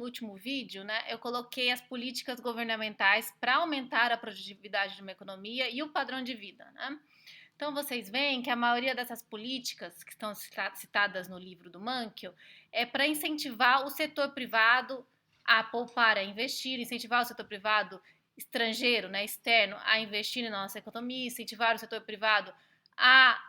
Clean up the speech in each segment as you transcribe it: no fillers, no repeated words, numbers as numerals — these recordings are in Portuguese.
último vídeo, né, eu coloquei as políticas governamentais para aumentar a produtividade de uma economia e o padrão de vida, né? Então vocês veem que a maioria dessas políticas que estão citadas no livro do Mankiel é para incentivar o setor privado a poupar, a investir, incentivar o setor privado estrangeiro, né, externo, a investir na nossa economia, incentivar o setor privado a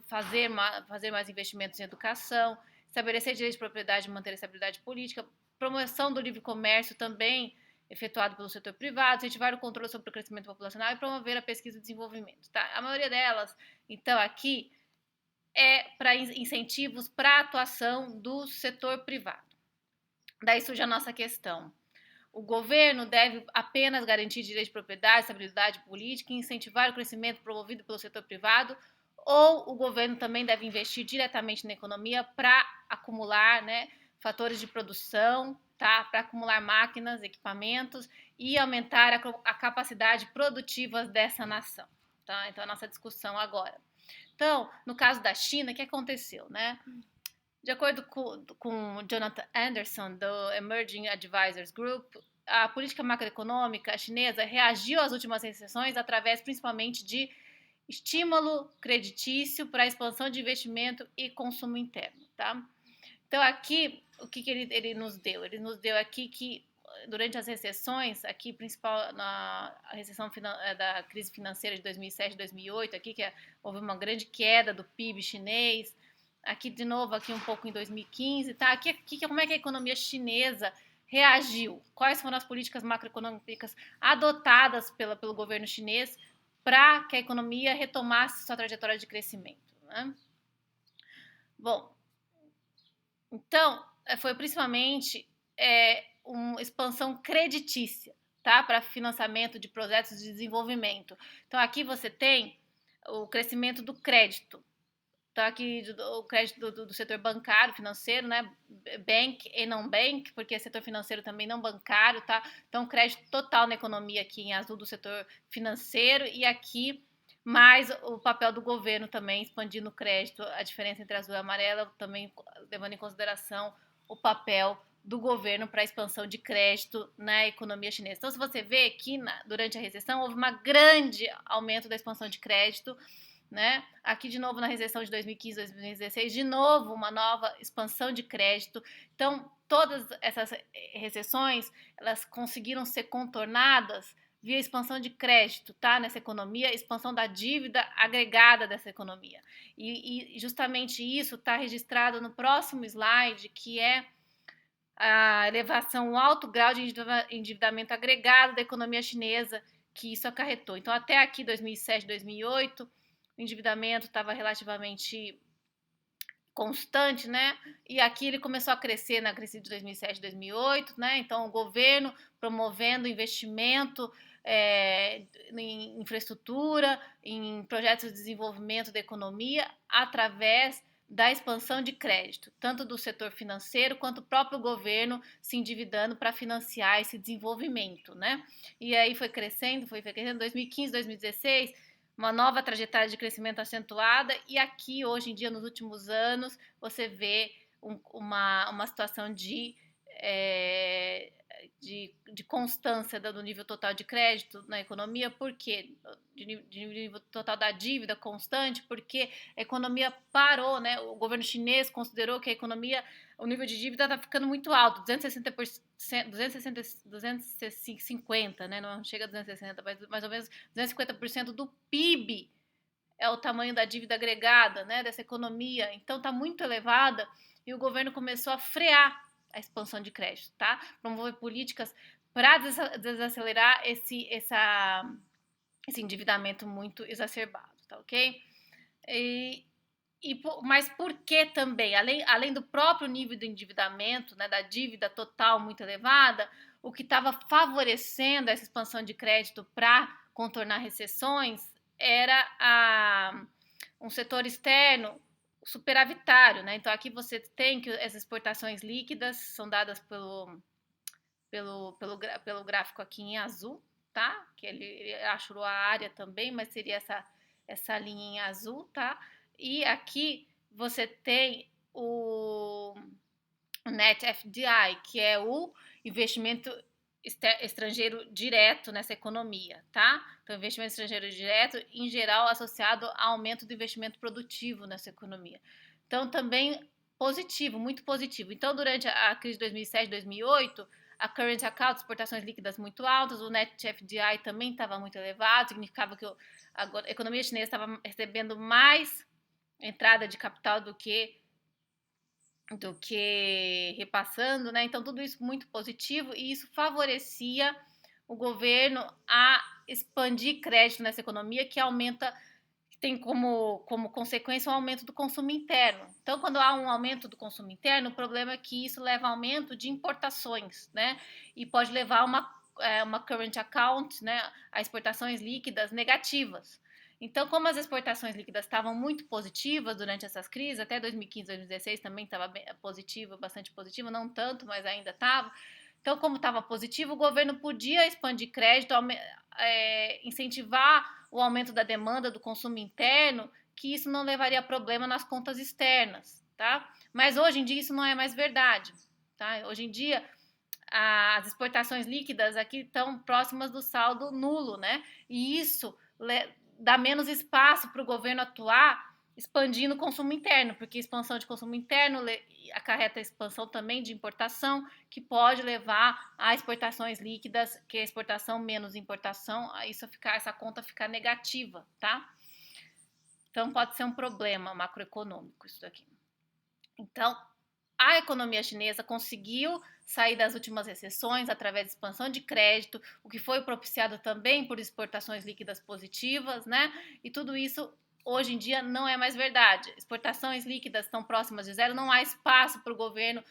fazer mais investimentos em educação, estabelecer direitos de propriedade e manter a estabilidade política, promoção do livre comércio também efetuado pelo setor privado, incentivar o controle sobre o crescimento populacional e promover a pesquisa e desenvolvimento. Tá? A maioria delas, então, aqui é para incentivos para a atuação do setor privado. Daí surge a nossa questão. O governo deve apenas garantir direito de propriedade, estabilidade política e incentivar o crescimento promovido pelo setor privado, ou o governo também deve investir diretamente na economia para acumular, né, fatores de produção, tá, para acumular máquinas, equipamentos e aumentar a capacidade produtiva dessa nação. Tá? Então, a nossa discussão agora. Então, no caso da China, o que aconteceu, né? De acordo com Jonathan Anderson, do Emerging Advisors Group, a política macroeconômica chinesa reagiu às últimas recessões através principalmente de estímulo creditício para a expansão de investimento e consumo interno. Tá? Então, aqui, o que ele nos deu? Ele nos deu aqui que, durante as recessões, aqui, principal, na recessão da crise financeira de 2007 e 2008, aqui que houve uma grande queda do PIB chinês, aqui de novo, aqui um pouco em 2015, tá? Aqui como é que a economia chinesa reagiu? Quais foram as políticas macroeconômicas adotadas pelo governo chinês para que a economia retomasse sua trajetória de crescimento, né? Bom, então, foi principalmente uma expansão creditícia, tá? Para financiamento de projetos de desenvolvimento. Então, aqui você tem o crescimento do crédito. Tá aqui o crédito do setor bancário, financeiro, né? Bank e não bank, porque é setor financeiro também não bancário, tá? Então, crédito total na economia aqui em azul do setor financeiro e aqui mais o papel do governo também expandindo o crédito, a diferença entre azul e amarelo também levando em consideração o papel do governo para a expansão de crédito na economia chinesa. Então, se você vê que durante a recessão houve um grande aumento da expansão de crédito, né? Aqui de novo na recessão de 2015, 2016, de novo uma nova expansão de crédito. Então, todas essas recessões, elas conseguiram ser contornadas via expansão de crédito, tá? Nessa economia, expansão da dívida agregada dessa economia. E justamente isso está registrado no próximo slide, que é a elevação, o alto grau de endividamento agregado da economia chinesa que isso acarretou. Então, até aqui, 2007, 2008, o endividamento estava relativamente constante, né? E aqui ele começou a crescer na crise de 2007, 2008, né? Então, o governo promovendo investimento em infraestrutura, em projetos de desenvolvimento da economia, através da expansão de crédito, tanto do setor financeiro quanto o próprio governo se endividando para financiar esse desenvolvimento, né? E aí foi crescendo, 2015, 2016, uma nova trajetória de crescimento acentuada, e aqui, hoje em dia, nos últimos anos, você vê uma situação de constância do nível total de crédito na economia. Por quê? De nível total da dívida constante, porque a economia parou, né? O governo chinês considerou que a economia, o nível de dívida está ficando muito alto, 260%, 250, né? Não chega a 260, mas mais ou menos 250% do PIB é o tamanho da dívida agregada, né, dessa economia. Então está muito elevada e o governo começou a frear a expansão de crédito, tá? Promover políticas para desacelerar esse endividamento muito exacerbado, tá ok? Mas por que também, além do próprio nível do endividamento, né, da dívida total muito elevada, o que estava favorecendo essa expansão de crédito para contornar recessões era um setor externo superavitário, né? Então aqui você tem que as exportações líquidas são dadas pelo gráfico aqui em azul, tá? Que ele achurou a área também, mas seria essa linha em azul, tá? E aqui você tem o Net FDI, que é o investimento estrangeiro direto nessa economia, tá? Então, investimento estrangeiro direto, em geral, associado ao aumento do investimento produtivo nessa economia. Então, também positivo, muito positivo. Então, durante a crise de 2007, 2008, a current account, exportações líquidas muito altas, o net FDI também estava muito elevado, significava que a economia chinesa estava recebendo mais entrada de capital do que repassando, né? Então, tudo isso muito positivo e isso favorecia o governo a expandir crédito nessa economia que aumenta, que tem como consequência um aumento do consumo interno. Então, quando há um aumento do consumo interno, o problema é que isso leva a aumento de importações, né? E pode levar a uma current account, né? A exportações líquidas negativas. Então, como as exportações líquidas estavam muito positivas durante essas crises, até 2015, 2016 também estava positivo, bastante positivo, não tanto, mas ainda estava. Então, como estava positivo, o governo podia expandir crédito, incentivar o aumento da demanda do consumo interno, que isso não levaria a problema nas contas externas, tá? Mas hoje em dia isso não é mais verdade, tá? Hoje em dia as exportações líquidas aqui estão próximas do saldo nulo, né? E isso dá menos espaço para o governo atuar expandindo o consumo interno, porque expansão de consumo interno acarreta a expansão também de importação, que pode levar a exportações líquidas, que é exportação menos importação, essa conta ficar negativa, tá? Então pode ser um problema macroeconômico isso daqui. Então, a economia chinesa conseguiu sair das últimas recessões através de expansão de crédito, o que foi propiciado também por exportações líquidas positivas, né? E tudo isso hoje em dia não é mais verdade. Exportações líquidas estão próximas de zero, não há espaço para o governo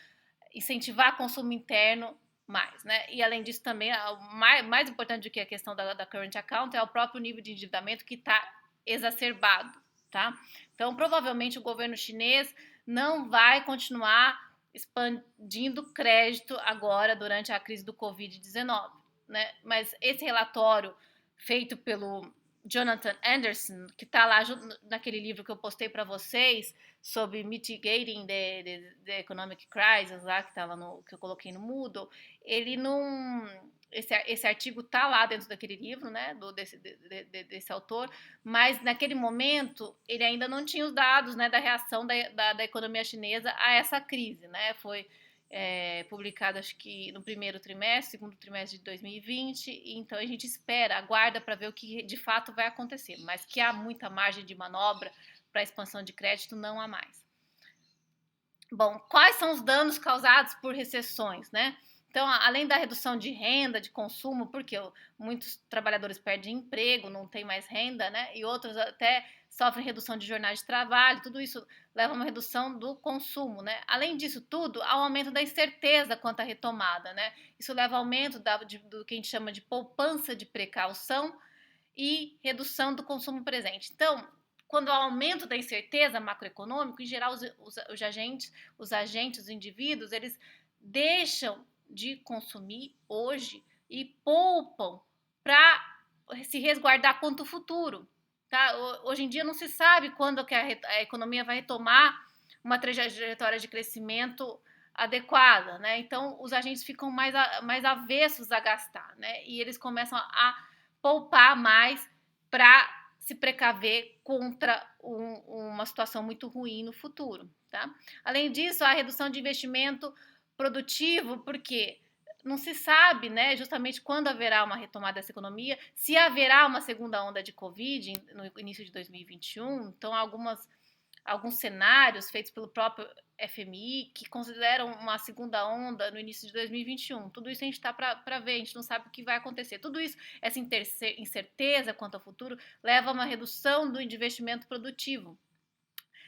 incentivar consumo interno mais, né? E além disso também, mais importante do que a questão da current account é o próprio nível de endividamento que está exacerbado, tá? Então, provavelmente o governo chinês não vai continuar expandindo crédito agora durante a crise do Covid-19, né? Mas esse relatório feito pelo Jonathan Anderson, que está lá naquele livro que eu postei para vocês sobre Mitigating the Economic Crisis, lá que estava que eu coloquei no Moodle, ele não esse artigo está lá dentro daquele livro, né, desse autor, mas naquele momento ele ainda não tinha os dados, né, da reação da economia chinesa a essa crise, né, foi publicado acho que no primeiro trimestre, segundo trimestre de 2020, e então a gente aguarda para ver o que de fato vai acontecer, mas que há muita margem de manobra para expansão de crédito, não há mais. Bom, quais são os danos causados por recessões, né? Então, além da redução de renda, de consumo, porque muitos trabalhadores perdem emprego, não tem mais renda, né? E outros até sofrem redução de jornada de trabalho, tudo isso leva a uma redução do consumo, né? Além disso tudo, há um aumento da incerteza quanto à retomada, né? Isso leva ao aumento do que a gente chama de poupança de precaução e redução do consumo presente. Então, quando há aumento da incerteza macroeconômica, em geral, os agentes, os indivíduos, eles deixam de consumir hoje e poupam para se resguardar quanto ao futuro. Tá? Hoje em dia não se sabe quando que a economia vai retomar uma trajetória de crescimento adequada, né? Então os agentes ficam mais avessos a gastar, né? E eles começam a poupar mais para se precaver contra uma situação muito ruim no futuro, tá? Além disso, a redução de investimento produtivo, porque não se sabe, né, justamente quando haverá uma retomada dessa economia, se haverá uma segunda onda de Covid no início de 2021. Então, alguns cenários feitos pelo próprio FMI que consideram uma segunda onda no início de 2021. Tudo isso a gente está para ver, a gente não sabe o que vai acontecer. Tudo isso, essa incerteza quanto ao futuro, leva a uma redução do investimento produtivo.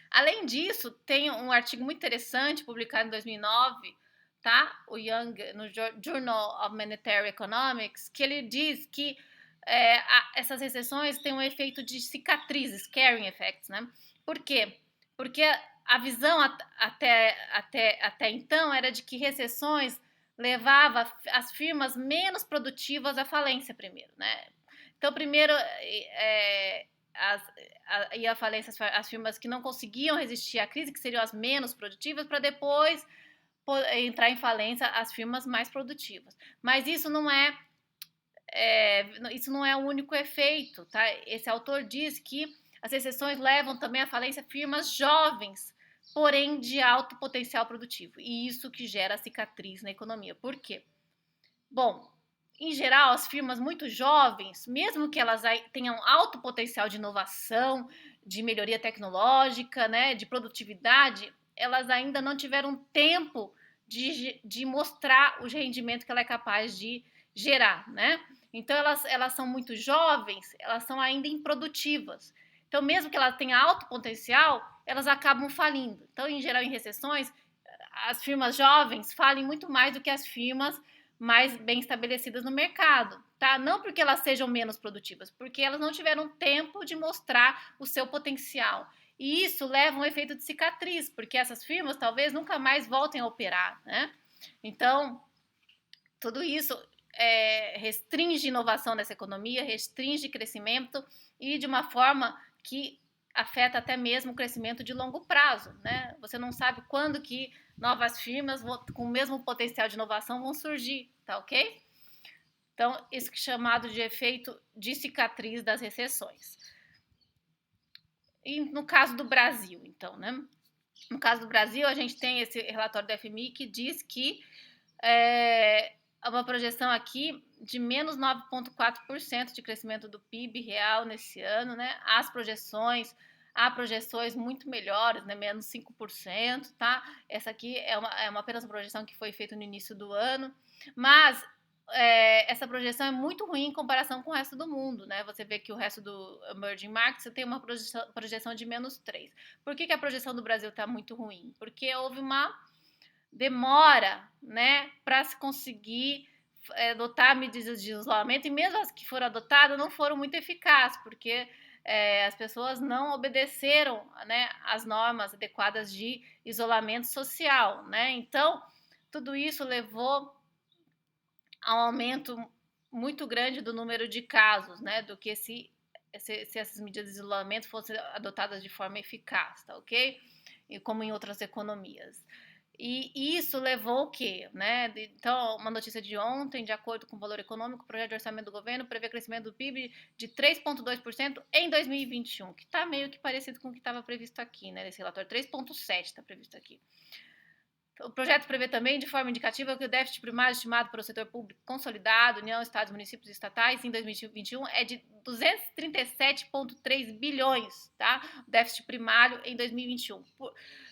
Além disso, tem um artigo muito interessante publicado em 2009, tá? O Young, no Journal of Monetary Economics, que ele diz que essas recessões têm um efeito de cicatrizes, scarring effects, né? Por quê? Porque a visão até então era de que recessões levava as firmas menos produtivas à falência primeiro, né? Então, primeiro, ia à falência as firmas que não conseguiam resistir à crise, que seriam as menos produtivas, para depois entrar em falência as firmas mais produtivas. Mas isso não é o único efeito, tá? Esse autor diz que as recessões levam também à falência firmas jovens, porém de alto potencial produtivo. E isso que gera cicatriz na economia. Por quê? Bom, em geral, as firmas muito jovens, mesmo que elas tenham alto potencial de inovação, de melhoria tecnológica, né, de produtividade, elas ainda não tiveram tempo de mostrar o rendimento que ela é capaz de gerar, né? Então, elas são muito jovens, elas são ainda improdutivas. Então, mesmo que elas tenham alto potencial, elas acabam falindo. Então, em geral, em recessões, as firmas jovens falem muito mais do que as firmas mais bem estabelecidas no mercado, tá? Não porque elas sejam menos produtivas, porque elas não tiveram tempo de mostrar o seu potencial. E isso leva a um efeito de cicatriz, porque essas firmas talvez nunca mais voltem a operar, né? Então, tudo isso restringe inovação nessa economia, restringe crescimento e de uma forma que afeta até mesmo o crescimento de longo prazo, né? Você não sabe quando que novas firmas com o mesmo potencial de inovação vão surgir, tá ok? Então, isso que é chamado de efeito de cicatriz das recessões. E no caso do Brasil, então, né? No caso do Brasil, a gente tem esse relatório do FMI que diz que uma projeção aqui de menos 9,4% de crescimento do PIB real nesse ano, né? Há projeções muito melhores, né? Menos 5%, tá? Essa aqui é apenas uma projeção que foi feita no início do ano, mas essa projeção é muito ruim em comparação com o resto do mundo, né? Você vê que o resto do emerging markets tem uma projeção de menos 3%. Por que a projeção do Brasil está muito ruim? Porque houve uma demora, né, para se conseguir adotar medidas de isolamento, e mesmo as que foram adotadas não foram muito eficazes, porque as pessoas não obedeceram, né, as normas adequadas de isolamento social, né? Então, tudo isso levou a um aumento muito grande do número de casos, né, do que se essas medidas de isolamento fossem adotadas de forma eficaz, tá ok? E como em outras economias. E isso levou o quê? Né? Então, uma notícia de ontem, de acordo com o Valor Econômico, o projeto de orçamento do governo prevê crescimento do PIB de 3,2% em 2021, que está meio que parecido com o que estava previsto aqui, né? Nesse relatório, 3,7% está previsto aqui. O projeto prevê também, de forma indicativa, que o déficit primário estimado para o setor público consolidado, União, Estados, municípios e estatais, em 2021 é de 237,3 bilhões, tá? O déficit primário em 2021.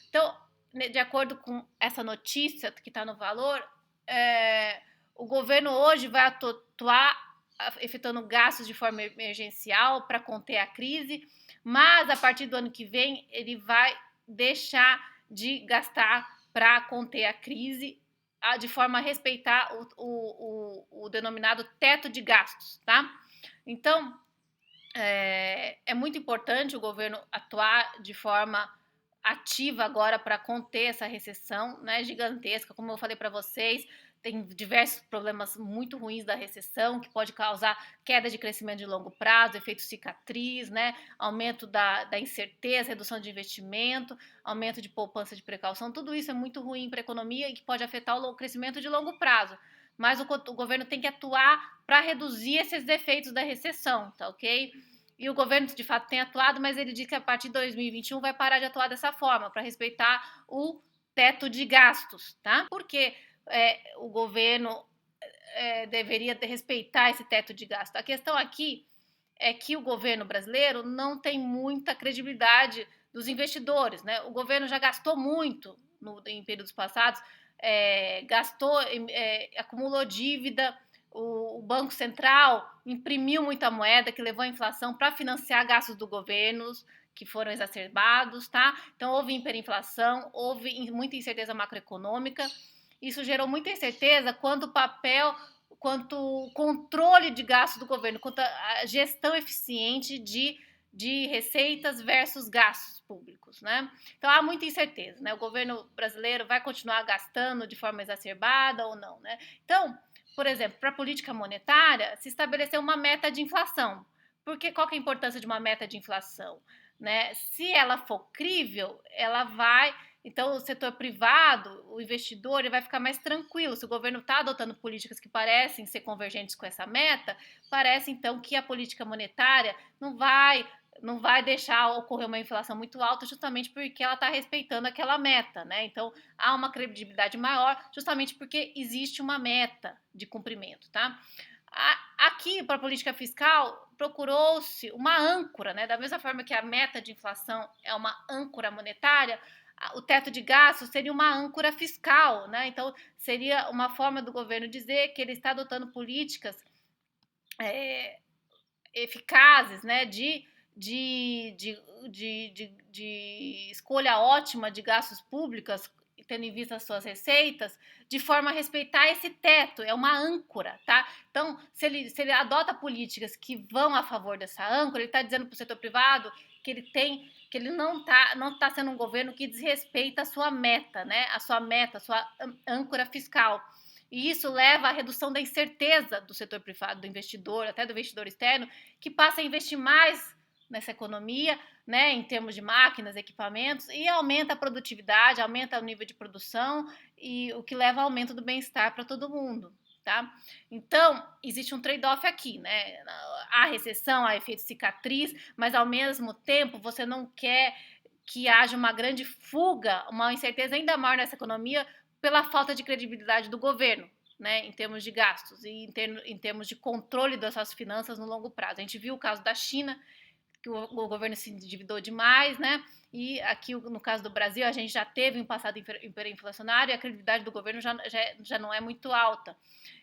Então, de acordo com essa notícia que está no valor, o governo hoje vai atuar efetuando gastos de forma emergencial para conter a crise, mas a partir do ano que vem ele vai deixar de gastar para conter a crise, de forma a respeitar o denominado teto de gastos, tá? Então, é muito importante o governo atuar de forma ativa agora para conter essa recessão, né, gigantesca. Como eu falei para vocês, tem diversos problemas muito ruins da recessão, que pode causar queda de crescimento de longo prazo, efeito cicatriz, né, aumento da incerteza, redução de investimento, aumento de poupança de precaução. Tudo isso é muito ruim para a economia e que pode afetar o crescimento de longo prazo. Mas o governo tem que atuar para reduzir esses efeitos da recessão, tá ok? E o governo, de fato, tem atuado, mas ele diz que a partir de 2021 vai parar de atuar dessa forma, para respeitar o teto de gastos, tá? Porque o governo deveria respeitar esse teto de gasto. A questão aqui é que o governo brasileiro não tem muita credibilidade dos investidores, né? O governo já gastou muito em períodos passados, acumulou dívida. O Banco Central imprimiu muita moeda que levou a inflação para financiar gastos do governo que foram exacerbados, tá? Então houve hiperinflação, houve muita incerteza macroeconômica. Isso gerou muita incerteza quanto o controle de gastos do governo, quanto a gestão eficiente de receitas versus gastos públicos, né? Então há muita incerteza, né? O governo brasileiro vai continuar gastando de forma exacerbada ou não, né? Então, por exemplo, para a política monetária, se estabeleceu uma meta de inflação. Porque qual que é a importância de uma meta de inflação? Né? Se ela for crível, ela vai Então, o setor privado, o investidor, ele vai ficar mais tranquilo. Se o governo está adotando políticas que parecem ser convergentes com essa meta, parece então que a política monetária não vai deixar ocorrer uma inflação muito alta, justamente porque ela está respeitando aquela meta, né? Então, há uma credibilidade maior, justamente porque existe uma meta de cumprimento, tá? Aqui, para a política fiscal, procurou-se uma âncora, né? Da mesma forma que a meta de inflação é uma âncora monetária, o teto de gastos seria uma âncora fiscal, né? Então, seria uma forma do governo dizer que ele está adotando políticas eficazes, né? De escolha ótima de gastos públicos, tendo em vista as suas receitas, de forma a respeitar esse teto, é uma âncora, tá? Então, se ele adota políticas que vão a favor dessa âncora, ele está dizendo para o setor privado que ele não tá sendo um governo que desrespeita a sua meta, né? A sua âncora fiscal. E isso leva à redução da incerteza do setor privado, do investidor, até do investidor externo, que passa a investir mais nessa economia, né, em termos de máquinas, equipamentos, e aumenta a produtividade, aumenta o nível de produção, e o que leva ao aumento do bem-estar para todo mundo, tá? Então, existe um trade-off aqui, né? Há recessão, há efeito cicatriz, mas ao mesmo tempo você não quer que haja uma grande fuga, uma incerteza ainda maior nessa economia pela falta de credibilidade do governo, né, em termos de gastos e em termos de controle das suas finanças no longo prazo. A gente viu o caso da China, que o governo se endividou demais, né? E aqui, no caso do Brasil, a gente já teve um passado hiperinflacionário e a credibilidade do governo já não é muito alta.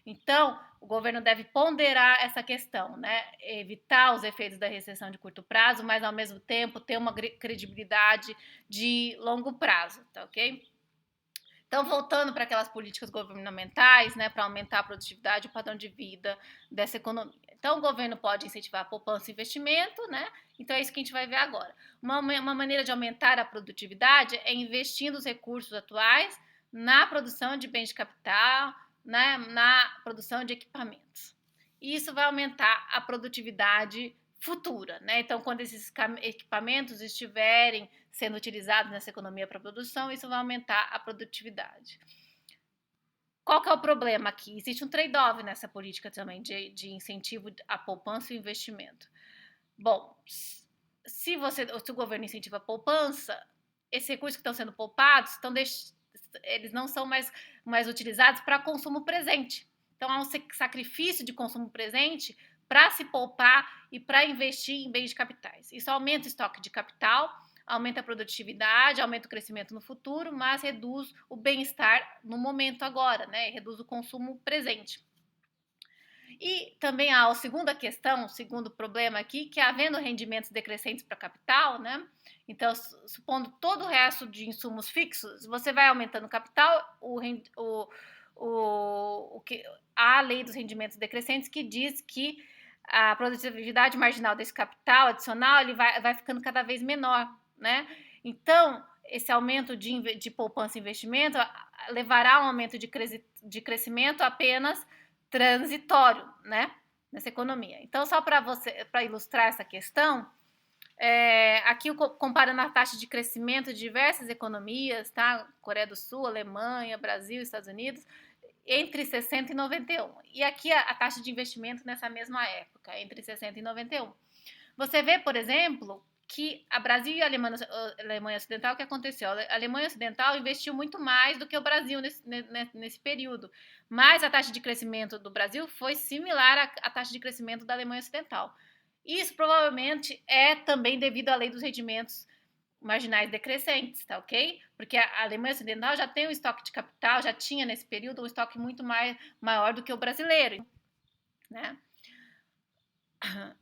Então, o governo deve ponderar essa questão, né? Evitar os efeitos da recessão de curto prazo, mas, ao mesmo tempo, ter uma credibilidade de longo prazo, tá ok? Então, voltando para aquelas políticas governamentais, né, para aumentar a produtividade e o padrão de vida dessa economia. Então, o governo pode incentivar a poupança e investimento, né? Então, é isso que a gente vai ver agora. Uma maneira de aumentar a produtividade é investindo os recursos atuais na produção de bens de capital, né, na produção de equipamentos. E isso vai aumentar a produtividade futura, né? Então, quando esses equipamentos estiverem sendo utilizados nessa economia para produção, isso vai aumentar a produtividade. Qual que é o problema aqui? Existe um trade-off nessa política também de incentivo à poupança e investimento. Bom, se o governo incentiva a poupança, esses recursos que estão sendo poupados, eles não são mais utilizados para consumo presente. Então, há um sacrifício de consumo presente para se poupar e para investir em bens de capitais. Isso aumenta o estoque de capital, aumenta a produtividade, aumenta o crescimento no futuro, mas reduz o bem-estar no momento agora, né? Reduz o consumo presente. E também há a segunda questão, o segundo problema aqui, que é havendo rendimentos decrescentes para capital, né? Então, supondo todo o resto de insumos fixos, você vai aumentando o capital, a lei dos rendimentos decrescentes que diz que a produtividade marginal desse capital adicional ele vai ficando cada vez menor, né? Então, esse aumento de poupança e investimento levará a um aumento de crescimento apenas transitório, né, nessa economia. Então, só para ilustrar essa questão, aqui comparando a taxa de crescimento de diversas economias, tá? Coreia do Sul, Alemanha, Brasil, Estados Unidos, entre 60 e 91. E aqui a taxa de investimento nessa mesma época, entre 60 e 91. Você vê, por exemplo, que a Brasil e a Alemanha Ocidental, o que aconteceu? A Alemanha Ocidental investiu muito mais do que o Brasil nesse período, mas a taxa de crescimento do Brasil foi similar à taxa de crescimento da Alemanha Ocidental. Isso provavelmente é também devido à lei dos rendimentos marginais decrescentes, tá ok? Porque a Alemanha Ocidental já tem um estoque de capital, já tinha nesse período um estoque muito maior do que o brasileiro, né?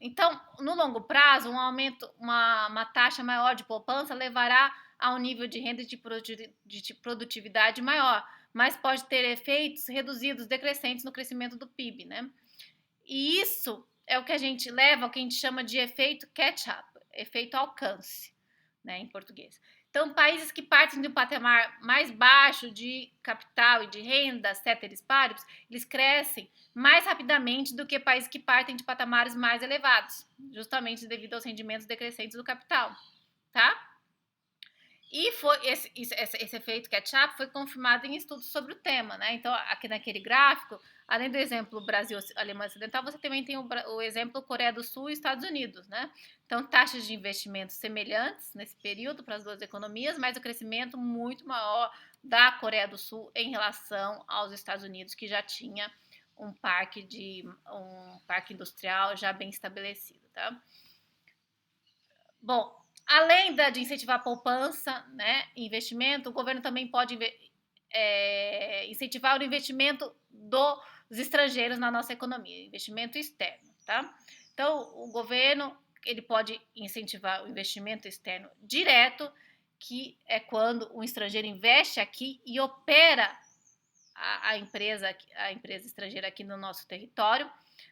Então, no longo prazo, um aumento, uma taxa maior de poupança levará a um nível de renda e de produtividade maior, mas pode ter efeitos reduzidos, decrescentes no crescimento do PIB, né? E isso é o que a gente leva ao que a gente chama de efeito catch-up, efeito alcance, né, em português. Então, países que partem de um patamar mais baixo de capital e de renda, ceteris paribus, eles crescem mais rapidamente do que países que partem de patamares mais elevados, justamente devido aos rendimentos decrescentes do capital, tá? E foi esse efeito ketchup foi confirmado em estudos sobre o tema, né? Então, aqui naquele gráfico, além do exemplo Brasil, Alemanha Ocidental, você também tem o exemplo Coreia do Sul e Estados Unidos, né? Então, taxas de investimento semelhantes nesse período para as duas economias, mas o crescimento muito maior da Coreia do Sul em relação aos Estados Unidos, que já tinha um parque industrial já bem estabelecido, tá? Bom, além de incentivar a poupança, né, investimento, o governo também pode incentivar o investimento dos estrangeiros na nossa economia, investimento externo, tá? Então, o governo ele pode incentivar o investimento externo direto, que é quando um estrangeiro investe aqui e opera a empresa estrangeira aqui no nosso território.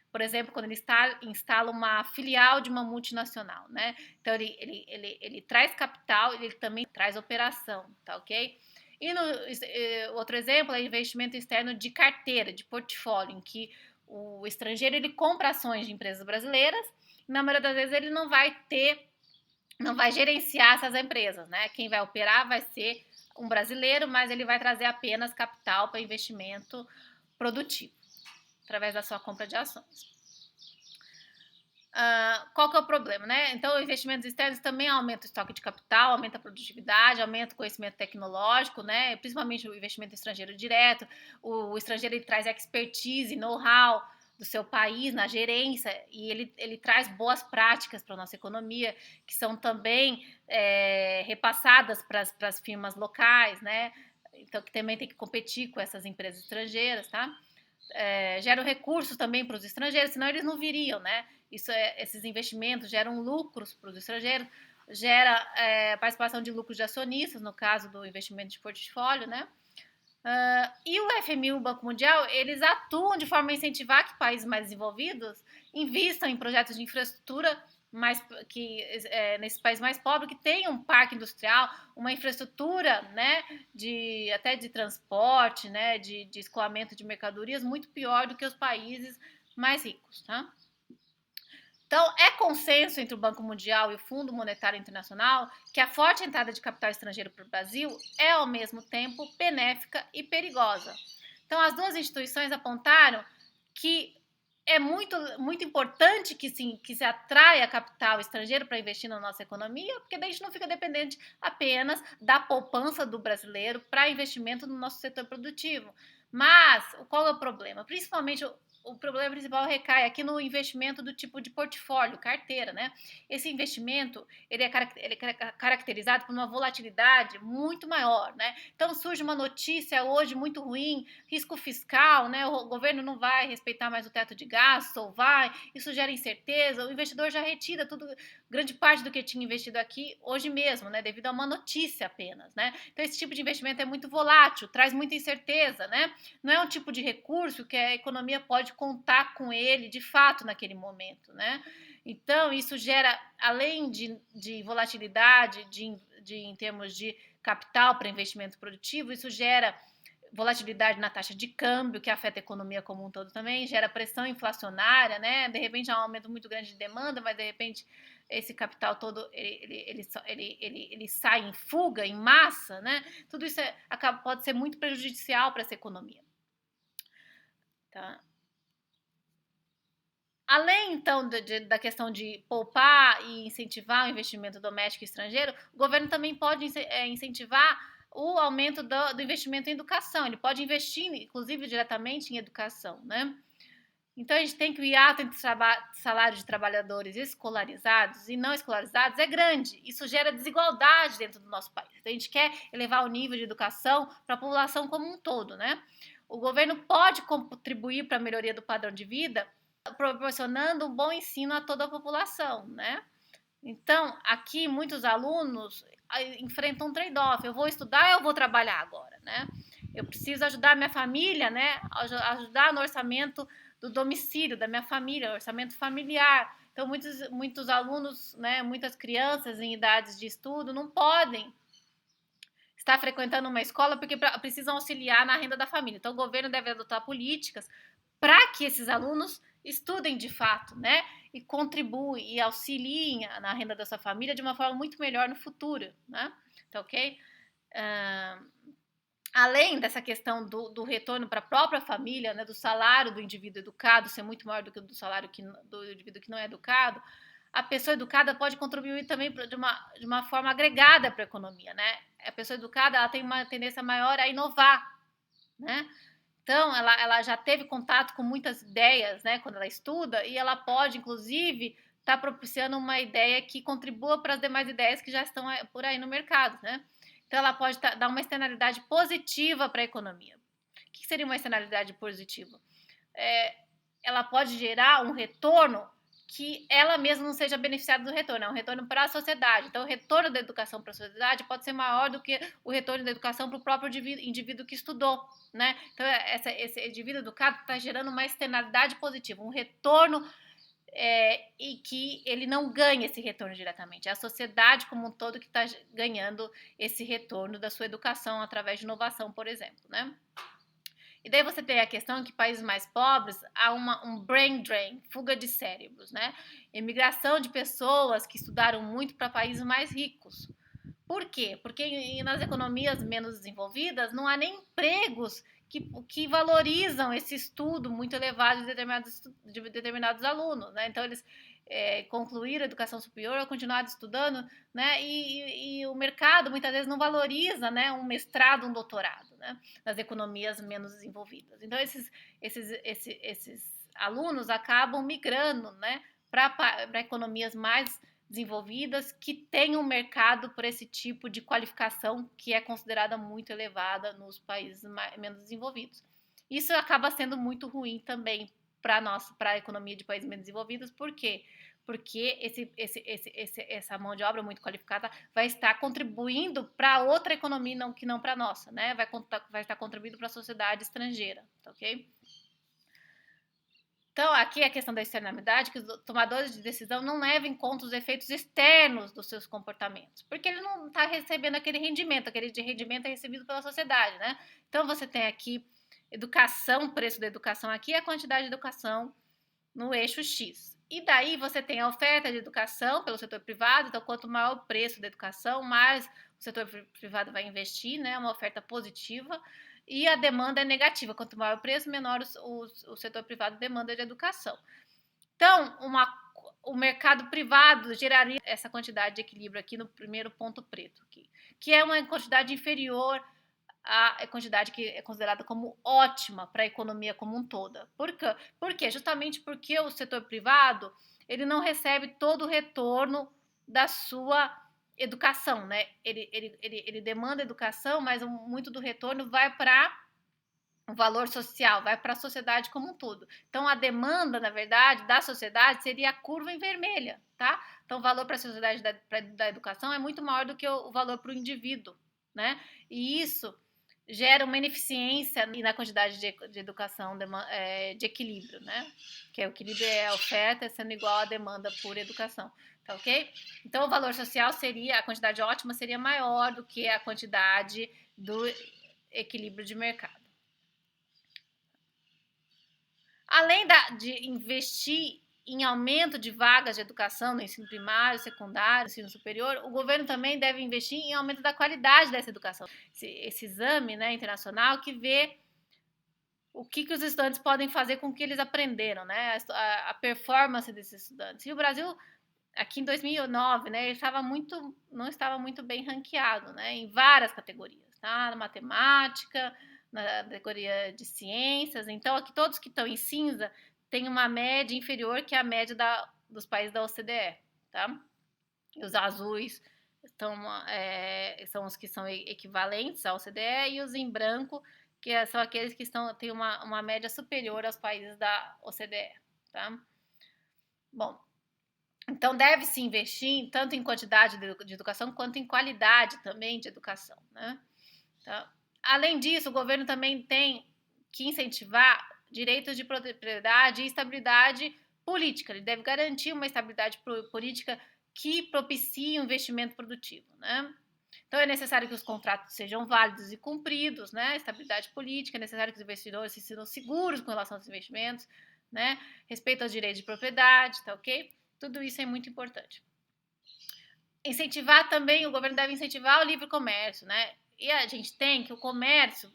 Por exemplo, quando ele instala uma filial de uma multinacional, né? Então, ele traz capital, ele também traz operação, tá ok? E outro exemplo é investimento externo de carteira, de portfólio, em que o estrangeiro ele compra ações de empresas brasileiras e, na maioria das vezes, ele não vai gerenciar essas empresas, né? Quem vai operar vai ser um brasileiro, mas ele vai trazer apenas capital para investimento produtivo, através da sua compra de ações. Qual que é o problema, né? Então, investimentos externos também aumentam o estoque de capital, aumenta a produtividade, aumenta o conhecimento tecnológico, né? Principalmente o investimento estrangeiro direto. O estrangeiro ele traz expertise, know-how do seu país na gerência e ele traz boas práticas para a nossa economia, que são também repassadas para as firmas locais, né? Então, que também tem que competir com essas empresas estrangeiras, tá? Geram recursos também para os estrangeiros, senão eles não viriam, né? Esses investimentos geram lucros para os estrangeiros, gera participação de lucros de acionistas, no caso do investimento de portfólio, né? E o FMI e o Banco Mundial, eles atuam de forma a incentivar que países mais desenvolvidos investam em projetos de infraestrutura nesses países mais pobres, que tenham um parque industrial, uma infraestrutura, né, até de transporte, né, de escoamento de mercadorias muito pior do que os países mais ricos, tá? Então, é consenso entre o Banco Mundial e o Fundo Monetário Internacional que a forte entrada de capital estrangeiro para o Brasil é, ao mesmo tempo, benéfica e perigosa. Então, as duas instituições apontaram que é muito, muito importante que se atraia capital estrangeiro para investir na nossa economia, porque daí a gente não fica dependente apenas da poupança do brasileiro para investimento no nosso setor produtivo. Mas, qual é o problema? Principalmente o problema principal recai aqui no investimento do tipo de portfólio, carteira, né? Esse investimento, ele é caracterizado por uma volatilidade muito maior, né? Então, surge uma notícia hoje muito ruim, risco fiscal, né? O governo não vai respeitar mais o teto de gasto, ou vai, isso gera incerteza, o investidor já retira grande parte do que tinha investido aqui hoje mesmo, né? Devido a uma notícia apenas, né? Então, esse tipo de investimento é muito volátil, traz muita incerteza, né? Não é um tipo de recurso que a economia pode contar com ele de fato naquele momento, né? Então, isso gera, além de volatilidade em termos de capital para investimento produtivo, isso gera volatilidade na taxa de câmbio, que afeta a economia como um todo também, gera pressão inflacionária, né? De repente há um aumento muito grande de demanda, mas de repente esse capital todo ele sai em fuga, em massa, né? Tudo isso pode ser muito prejudicial para essa economia. Tá? Além, então, da questão de poupar e incentivar o investimento doméstico e estrangeiro, o governo também pode incentivar o aumento do investimento em educação. Ele pode investir, inclusive, diretamente em educação, né? Então, a gente tem que o hiato entre salário de trabalhadores escolarizados e não escolarizados é grande. Isso gera desigualdade dentro do nosso país. Então, a gente quer elevar o nível de educação para a população como um todo, né? O governo pode contribuir para a melhoria do padrão de vida proporcionando um bom ensino a toda a população, né? Então, aqui muitos alunos enfrentam um trade-off. Eu vou estudar, eu vou trabalhar agora, né? Eu preciso ajudar minha família, né? Ajudar no orçamento do domicílio da minha família, orçamento familiar. Então, muitos alunos, né? Muitas crianças em idades de estudo não podem estar frequentando uma escola porque precisam auxiliar na renda da família. Então, o governo deve adotar políticas para que esses alunos estudem de fato, né? E contribuem e auxiliem na renda da sua família de uma forma muito melhor no futuro, né? tá ok? Uh, Além dessa questão do retorno para a própria família, né, do salário do indivíduo educado ser muito maior do que o do salário do indivíduo que não é educado, a pessoa educada pode contribuir também de uma forma agregada para a economia, né? A pessoa educada ela tem uma tendência maior a inovar, né? Então, ela já teve contato com muitas ideias, né, quando ela estuda, e ela pode, inclusive, estar propiciando uma ideia que contribua para as demais ideias que já estão por aí no mercado, né? Então, ela pode dar uma externalidade positiva para a economia. O que seria uma externalidade positiva? Ela pode gerar um retorno que ela mesma não seja beneficiada do retorno, é um retorno para a sociedade. Então, o retorno da educação para a sociedade pode ser maior do que o retorno da educação para o próprio indivíduo que estudou, né? Então, esse indivíduo educado está gerando uma externalidade positiva, um retorno e que ele não ganha esse retorno diretamente. É a sociedade como um todo que está ganhando esse retorno da sua educação através de inovação, por exemplo, né? E daí você tem a questão que em países mais pobres há um brain drain, fuga de cérebros, né? Imigração de pessoas que estudaram muito para países mais ricos. Por quê? Porque nas economias menos desenvolvidas não há nem empregos que valorizam esse estudo muito elevado de determinados alunos, né? Então eles concluíram a educação superior ou continuaram estudando, né? E o mercado muitas vezes não valoriza, né, um mestrado, um doutorado, né, nas economias menos desenvolvidas. Então esses alunos acabam migrando, né, para economias mais desenvolvidas que têm um mercado por esse tipo de qualificação que é considerada muito elevada nos países menos desenvolvidos. Isso acaba sendo muito ruim também para a economia de países menos desenvolvidos, por quê? Porque essa mão de obra muito qualificada vai estar contribuindo para outra economia que não para a nossa, né? Vai estar contribuindo para a sociedade estrangeira, tá ok? Então, aqui é a questão da externalidade, que os tomadores de decisão não levam em conta os efeitos externos dos seus comportamentos, porque ele não está recebendo aquele rendimento é recebido pela sociedade, né? Então, você tem aqui educação, preço da educação aqui é a quantidade de educação no eixo X. E daí você tem a oferta de educação pelo setor privado, então quanto maior o preço da educação, mais o setor privado vai investir, né? Uma oferta positiva. E a demanda é negativa, quanto maior o preço, menor o setor privado demanda de educação. Então, o mercado privado geraria essa quantidade de equilíbrio aqui no primeiro ponto preto, aqui, que é uma quantidade inferior à quantidade que é considerada como ótima para a economia como um todo. Por quê? Justamente porque o setor privado ele não recebe todo o retorno da sua educação, né? Ele demanda educação, mas muito do retorno vai para o valor social, vai para a sociedade como um todo. Então, a demanda, na verdade, da sociedade seria a curva em vermelha, tá? Então, o valor para a sociedade da educação é muito maior do que o valor para o indivíduo, né? E isso gera uma ineficiência na quantidade de educação de equilíbrio, né? Que é o equilíbrio é a oferta sendo igual à demanda por educação, tá ok? Então, o valor social seria, a quantidade ótima seria maior do que a quantidade do equilíbrio de mercado. Além de investir em aumento de vagas de educação no ensino primário, secundário, ensino superior, o governo também deve investir em aumento da qualidade dessa educação. Esse exame, né, internacional que vê o que os estudantes podem fazer com o que eles aprenderam, né, a performance desses estudantes. E o Brasil, aqui em 2009, né, ele não estava muito bem ranqueado, né, em várias categorias, tá? Na matemática, na categoria de ciências. Então, aqui todos que estão em cinza têm uma média inferior que a média dos países da OCDE, tá? E os azuis são os que são equivalentes à OCDE e os em branco, que são aqueles que têm uma média superior aos países da OCDE, tá? Bom, então deve-se investir tanto em quantidade de educação quanto em qualidade também de educação, né? Então, além disso, o governo também tem que incentivar direitos de propriedade e estabilidade política. Ele deve garantir uma estabilidade política que propicie o investimento produtivo, né? Então, é necessário que os contratos sejam válidos e cumpridos, né? Estabilidade política, é necessário que os investidores se sintam seguros com relação aos investimentos, né? Respeito aos direitos de propriedade, tá ok? Tudo isso é muito importante. incentivar também, o governo deve incentivar o livre comércio, né? E a gente tem que o comércio,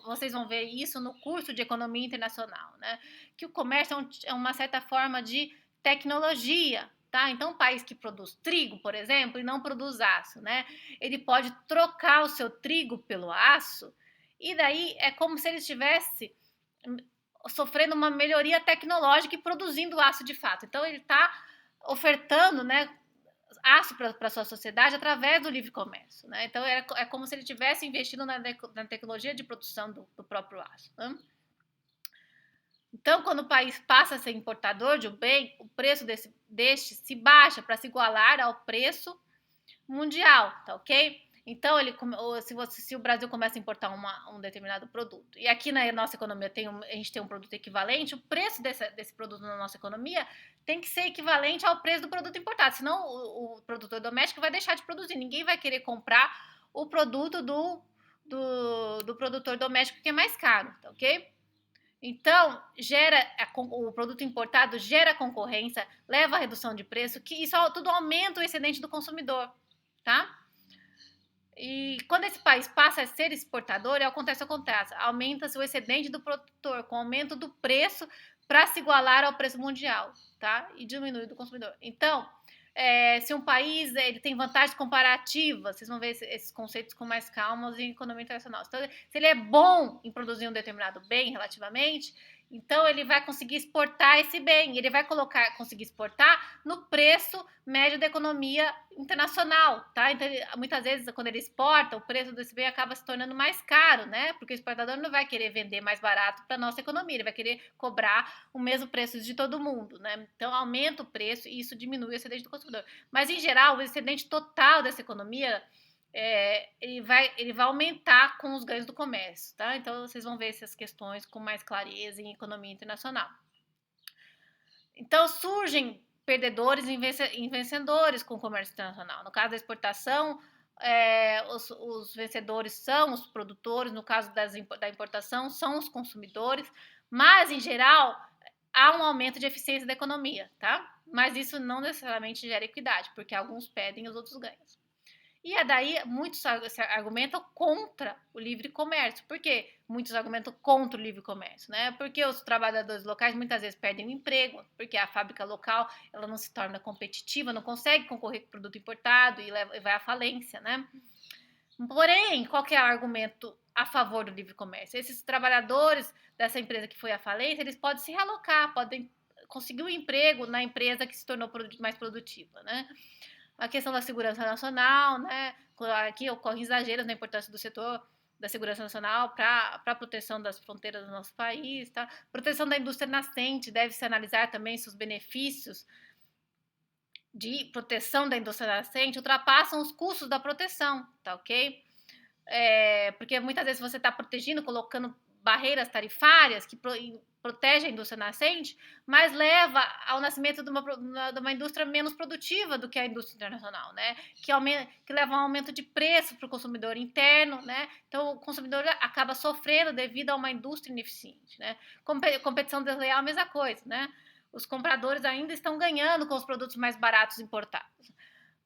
vocês vão ver isso no curso de economia internacional, né? Que o comércio é uma certa forma de tecnologia, tá? Então, um país que produz trigo, por exemplo, e não produz aço, né? Ele pode trocar o seu trigo pelo aço, e daí é como se ele estivesse sofrendo uma melhoria tecnológica e produzindo aço de fato. Então, ele está ofertando, né, aço para a sua sociedade através do livre comércio, né? Então é como se ele tivesse investindo na tecnologia de produção do próprio aço. Né? Então, quando o país passa a ser importador de um bem, o preço deste se baixa para se igualar ao preço mundial, tá ok? Então, se o Brasil começa a importar um determinado produto, e aqui na nossa economia a gente tem um produto equivalente, o preço desse produto na nossa economia tem que ser equivalente ao preço do produto importado, senão o produtor doméstico vai deixar de produzir, ninguém vai querer comprar o produto do produtor doméstico que é mais caro, tá ok? Então, o produto importado gera concorrência, leva a redução de preço, que isso tudo aumenta o excedente do consumidor, tá? E quando esse país passa a ser exportador, acontece o contrário, aumenta-se o excedente do produtor, com aumento do preço para se igualar ao preço mundial, tá? E diminui do consumidor. Então, se um país ele tem vantagens comparativas, vocês vão ver esses conceitos com mais calma em economia internacional. Então, se ele é bom em produzir um determinado bem relativamente, então ele vai conseguir exportar esse bem, ele vai conseguir exportar no preço médio da economia internacional, tá? Então, muitas vezes, quando ele exporta, o preço desse bem acaba se tornando mais caro, né? Porque o exportador não vai querer vender mais barato para a nossa economia, ele vai querer cobrar o mesmo preço de todo mundo, né? Então, aumenta o preço e isso diminui o excedente do consumidor. Mas, em geral, o excedente total dessa economia ele vai aumentar com os ganhos do comércio, tá? Então, vocês vão ver essas questões com mais clareza em economia internacional. Então, surgem perdedores e vencedores com o comércio internacional. No caso da exportação, os vencedores são os produtores, no caso da importação, são os consumidores, mas, em geral, há um aumento de eficiência da economia, tá? Mas isso não necessariamente gera equidade, porque alguns pedem e os outros ganham. E é daí muitos argumentam contra o livre comércio. Por quê? Muitos argumentam contra o livre comércio, né? Porque os trabalhadores locais muitas vezes perdem o emprego, porque a fábrica local ela não se torna competitiva, não consegue concorrer com produto importado e vai à falência, né? Porém, qual que é o argumento a favor do livre comércio? Esses trabalhadores dessa empresa que foi à falência, eles podem se realocar, podem conseguir um emprego na empresa que se tornou mais produtiva, né? A questão da segurança nacional, né? Aqui ocorrem exageros na importância do setor da segurança nacional para a proteção das fronteiras do nosso país, tá? Proteção da indústria nascente, deve-se analisar também se os benefícios de proteção da indústria nascente ultrapassam os custos da proteção, tá ok? Porque muitas vezes você está protegendo, colocando barreiras tarifárias que protege a indústria nascente, mas leva ao nascimento de uma indústria menos produtiva do que a indústria internacional, né? Que leva a um aumento de preço para o consumidor interno, né? Então, o consumidor acaba sofrendo devido a uma indústria ineficiente, né? Competição desleal, a mesma coisa, né? Os compradores ainda estão ganhando com os produtos mais baratos importados.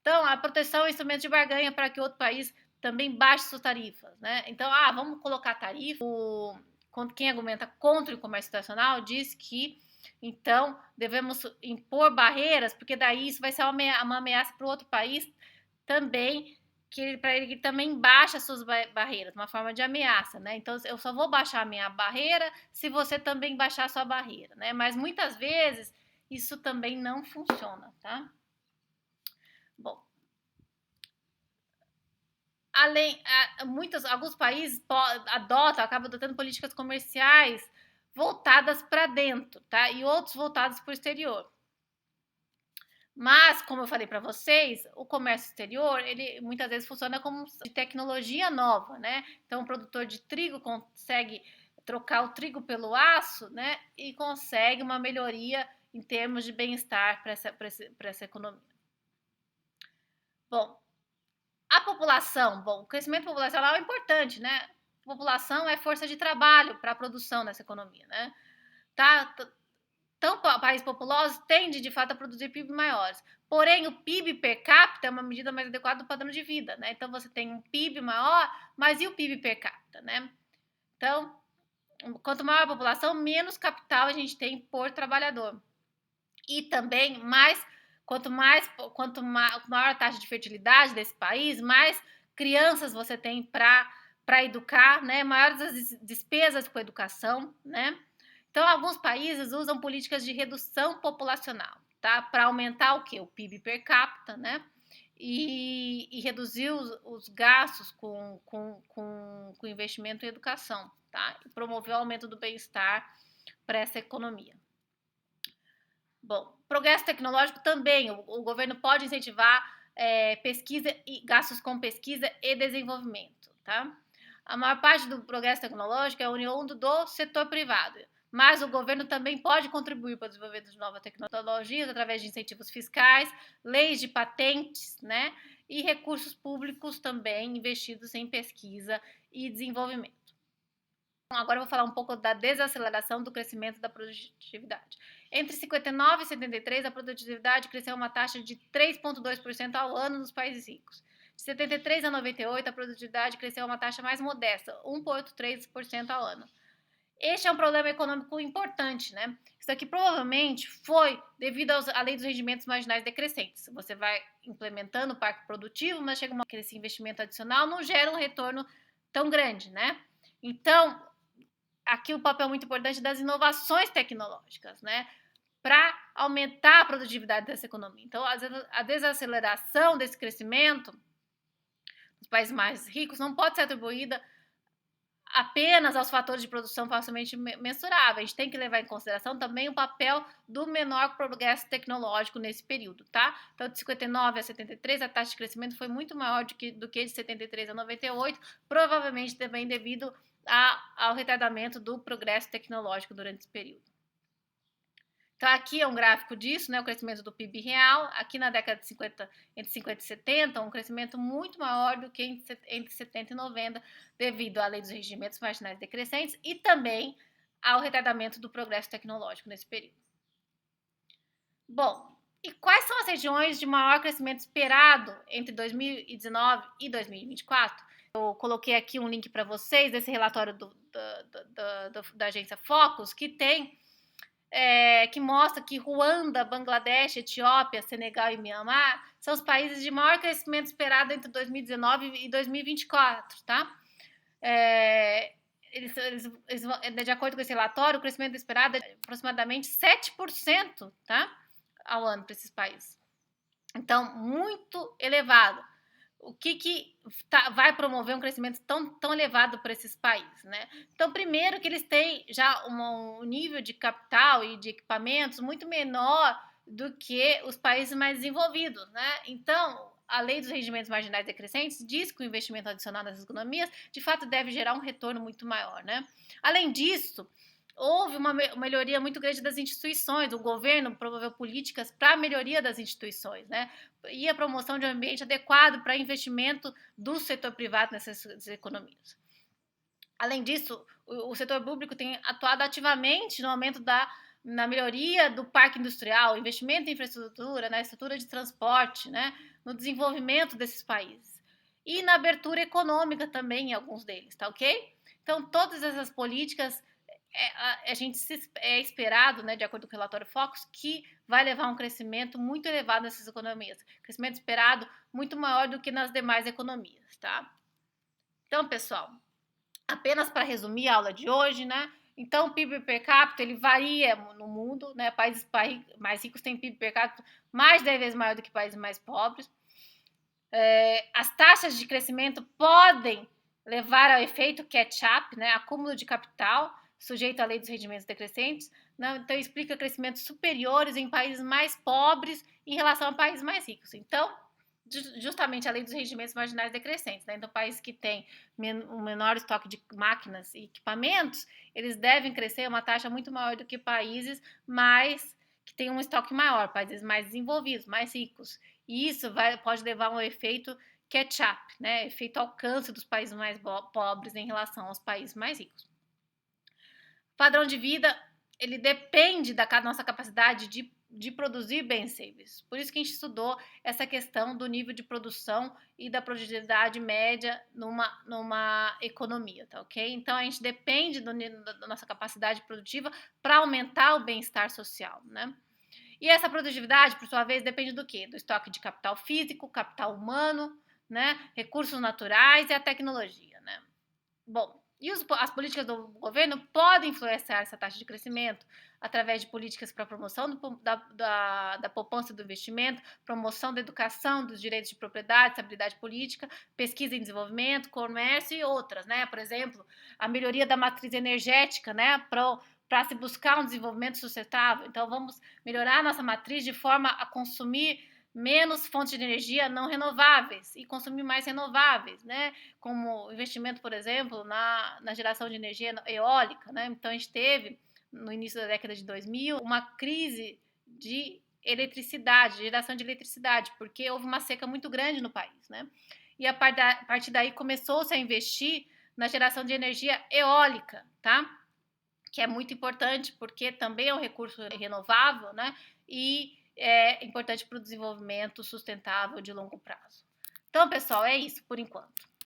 Então, a proteção é um instrumento de barganha para que outro país também baixe suas tarifas, né? Então, vamos colocar tarifa. Quem argumenta contra o comércio internacional diz que, então, devemos impor barreiras, porque daí isso vai ser uma ameaça para o outro país também, para ele também baixa suas barreiras, uma forma de ameaça, né? Então, eu só vou baixar a minha barreira se você também baixar a sua barreira, né? Mas muitas vezes isso também não funciona, tá? Bom, alguns países acabam adotando políticas comerciais voltadas para dentro, tá? E outros voltados para o exterior. Mas, como eu falei para vocês, o comércio exterior, ele muitas vezes funciona como de tecnologia nova, né? Então, o produtor de trigo consegue trocar o trigo pelo aço, né? E consegue uma melhoria em termos de bem-estar para essa economia. Bom, a população, o crescimento populacional é importante, né? A população é força de trabalho para a produção nessa economia, né? Então, países populosos tendem, de fato, a produzir PIB maiores. Porém, o PIB per capita é uma medida mais adequada do padrão de vida, né? Então, você tem um PIB maior, mas e o PIB per capita, né? Então, quanto maior a população, menos capital a gente tem por trabalhador. E também, quanto maior a taxa de fertilidade desse país, mais crianças você tem para educar, né? Maiores as despesas com educação, né? Então, alguns países usam políticas de redução populacional, tá? Para aumentar o quê? O PIB per capita, né? E reduzir os gastos com investimento em educação, tá? E promover o aumento do bem-estar para essa economia. Bom, progresso tecnológico também, o governo pode incentivar pesquisa e gastos com pesquisa e desenvolvimento, tá? A maior parte do progresso tecnológico é oriundo do setor privado, mas o governo também pode contribuir para o desenvolvimento de novas tecnologias através de incentivos fiscais, leis de patentes, né? E recursos públicos também investidos em pesquisa e desenvolvimento. Agora eu vou falar um pouco da desaceleração do crescimento da produtividade. Entre 59 e 73, a produtividade cresceu a uma taxa de 3,2% ao ano nos países ricos. De 73 a 98, a produtividade cresceu a uma taxa mais modesta, 1,3% ao ano. Este é um problema econômico importante, né? Isso aqui provavelmente foi devido à lei dos rendimentos marginais decrescentes. Você vai implementando o parque produtivo, mas chega uma que esse investimento adicional não gera um retorno tão grande, né? Então, aqui o papel muito importante das inovações tecnológicas, né? Para aumentar a produtividade dessa economia. Então, a desaceleração desse crescimento dos países mais ricos não pode ser atribuída apenas aos fatores de produção facilmente mensuráveis. A gente tem que levar em consideração também o papel do menor progresso tecnológico nesse período, tá? Então, de 59 a 73, a taxa de crescimento foi muito maior do que de 73 a 98, provavelmente também devido ao retardamento do progresso tecnológico durante esse período. Então, aqui é um gráfico disso, né, o crescimento do PIB real. Aqui na década de 50, entre 50 e 70, um crescimento muito maior do que entre 70 e 90, devido à lei dos rendimentos marginais decrescentes e também ao retardamento do progresso tecnológico nesse período. Bom, e quais são as regiões de maior crescimento esperado entre 2019 e 2024? Eu coloquei aqui um link para vocês desse relatório da agência Focus, que tem que mostra que Ruanda, Bangladesh, Etiópia, Senegal e Mianmar são os países de maior crescimento esperado entre 2019 e 2024, tá? De acordo com esse relatório, o crescimento esperado é aproximadamente 7%, tá? Ao ano para esses países. Então, muito elevado. O que vai promover um crescimento tão elevado para esses países, né? Então, primeiro que eles têm já um nível de capital e de equipamentos muito menor do que os países mais desenvolvidos, né? Então, a lei dos rendimentos marginais decrescentes diz que o investimento adicional nessas economias, de fato, deve gerar um retorno muito maior, né? Além disso, houve uma melhoria muito grande das instituições, o governo promoveu políticas para a melhoria das instituições, né? E a promoção de um ambiente adequado para investimento do setor privado nessas economias. Além disso, o setor público tem atuado ativamente no aumento na melhoria do parque industrial, investimento em infraestrutura, na estrutura de transporte, né? No desenvolvimento desses países. E na abertura econômica também em alguns deles, tá ok? Então, todas essas políticas a gente é esperado, né, de acordo com o relatório Focus, que vai levar a um crescimento muito elevado nessas economias. Crescimento esperado muito maior do que nas demais economias, tá? Então, pessoal, apenas para resumir a aula de hoje, né? Então, o PIB per capita, ele varia no mundo, né? Países mais ricos têm PIB per capita mais de 10 vezes maior do que países mais pobres. As taxas de crescimento podem levar ao efeito catch-up, né? Acúmulo de capital, sujeito à lei dos rendimentos decrescentes, né? Então explica crescimentos superiores em países mais pobres em relação a países mais ricos. Então, justamente a lei dos rendimentos marginais decrescentes, né? Então, países que têm um menor estoque de máquinas e equipamentos, eles devem crescer a uma taxa muito maior do que países que têm um estoque maior, países mais desenvolvidos, mais ricos. E isso pode levar a um efeito catch-up, né? Efeito alcance dos países mais pobres em relação aos países mais ricos. Padrão de vida ele depende da nossa capacidade de produzir bens serviços. Por isso que a gente estudou essa questão do nível de produção e da produtividade média numa economia, tá ok? Então, a gente depende da nossa capacidade produtiva para aumentar o bem-estar social, né? E essa produtividade, por sua vez, depende do quê? Do estoque de capital físico, capital humano, né? Recursos naturais e a tecnologia, né? Bom, e as políticas do governo podem influenciar essa taxa de crescimento através de políticas para promoção da poupança do investimento, promoção da educação, dos direitos de propriedade, estabilidade política, pesquisa e desenvolvimento, comércio e outras, né? Por exemplo, a melhoria da matriz energética, né? Para se buscar um desenvolvimento sustentável. Então, vamos melhorar a nossa matriz de forma a consumir menos fontes de energia não renováveis e consumir mais renováveis, né? Como investimento, por exemplo, na geração de energia eólica, né? Então, a gente teve, no início da década de 2000, uma crise de eletricidade, geração de eletricidade, porque houve uma seca muito grande no país, né? E a partir daí começou-se a investir na geração de energia eólica, tá? Que é muito importante porque também é um recurso renovável, né? E é importante para o desenvolvimento sustentável de longo prazo. Então, pessoal, é isso por enquanto.